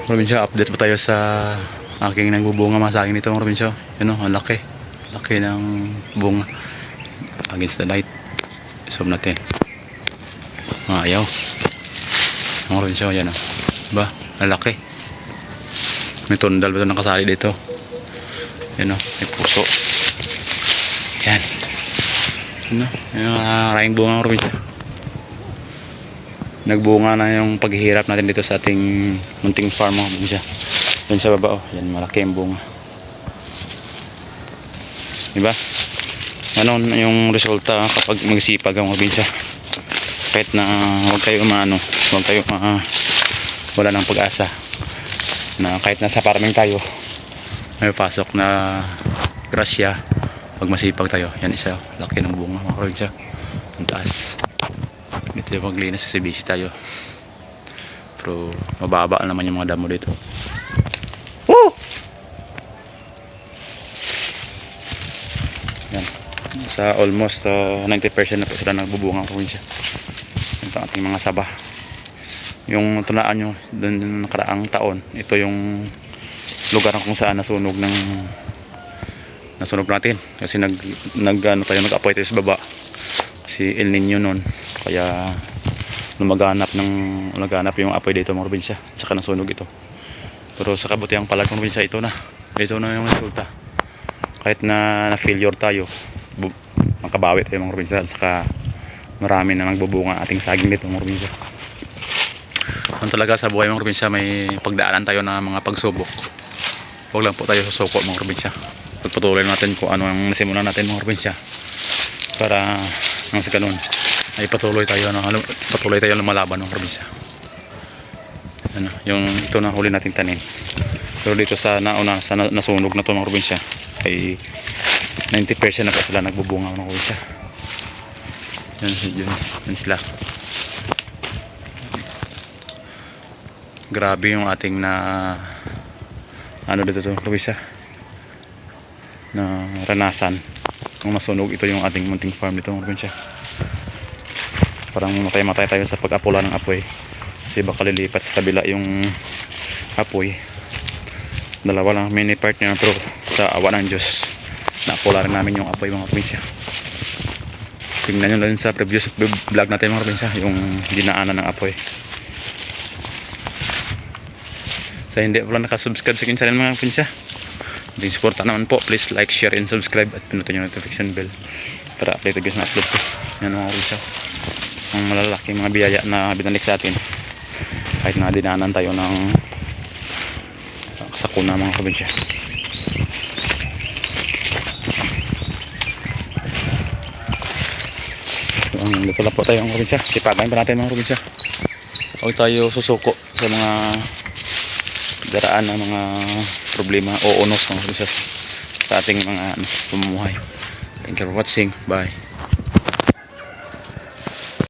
Probinsya, update pa tayo sa aking nagbubunga mga saging nito mga probinsya. Yun o, ang laki. Laki ng bunga. Against the light. Zoom natin. Ayaw. Mga probinsya, yan o. Diba? Ang laki. May tundal ba ito nakasali dito? Yan o, may puso. Yan. Yan o, yung maraming bunga mga probinsya. Nagbunga na yung paghihirap natin dito sa ating munting farm mo. Yan sa baba, oh. Yan, malaki yung bunga. Diba? Ano yung resulta kapag magsipag ang probinsya? Kahit na huwag kayo huwag kayo wala ng pag-asa na kahit nasa farming tayo may pasok na grasya pag masipag tayo. Yan isa, laki ng bunga mga probinsya. Ang taas. Dito yung maglinis sa CBC tayo. Pero mababa naman yung mga damo dito. Woo! Yan. Sa almost 90% na po sila nagbubunga ang probinsya. Ito ang ating mga saba. Yung tunaan nyo doon nakaraang taon, ito yung lugar kung saan nasunog natin. Kasi nag-apoy tayo sa baba. Kasi El Nino nun. Kaya lumaganap yung apoy dito mga probinsya. Saka nasunog ito. Pero sa kabutihang palad ng probinsya, ito na yung resulta. Kahit na failure tayo, makabawi tayo mga probinsya. Saka marami na nagbubunga ating saging dito mga probinsya. Kung talaga sa buhay mga probinsya may pagdaanan tayo na mga pagsubok, huwag lang po tayo susuko mga probinsya. Pagpatuloy natin kung ano ang nasimulan natin mga probinsya, para nang sa ganun ay patuloy tayo lumalaban ng probinsya. Ano, yung ito na huli nating tanim. Pero dito sa nasunog na to ng probinsya ay 90% na pa sila nagbubunga ng probinsya. Yan sila. Grabe yung ating dito to probinsya na ranasan. Kung masunog, ito yung ating munting farm dito ng probinsya. Parang matay tayo sa pag-apula ng apoy. Kasi baka lilipat sa kabila yung apoy. Dalawa lang mini part niya, pero sa awa ng Diyos naapula rin namin yung apoy mga probinsya. Tingnan nyo lang sa previous vlog natin mga probinsya, yung dinaanan ng apoy. Sa hindi pala nakasubscribe sa akin channel mga probinsya, hindi supporta naman po, please like, share, and subscribe at pinutin yung notification bell para update agad na upload ko. Yan mga probinsya, ang malalaking mga biyaya na binalik sa atin kahit na dinaanan tayo ng sakuna mga probinsya. Dito lang po tayo mga probinsya, sipagan pa natin mga probinsya. Huwag tayo susuko sa mga daraan ng mga problema o unos mga probinsya sa ating mga pamumuhay. Thank you for watching. Bye.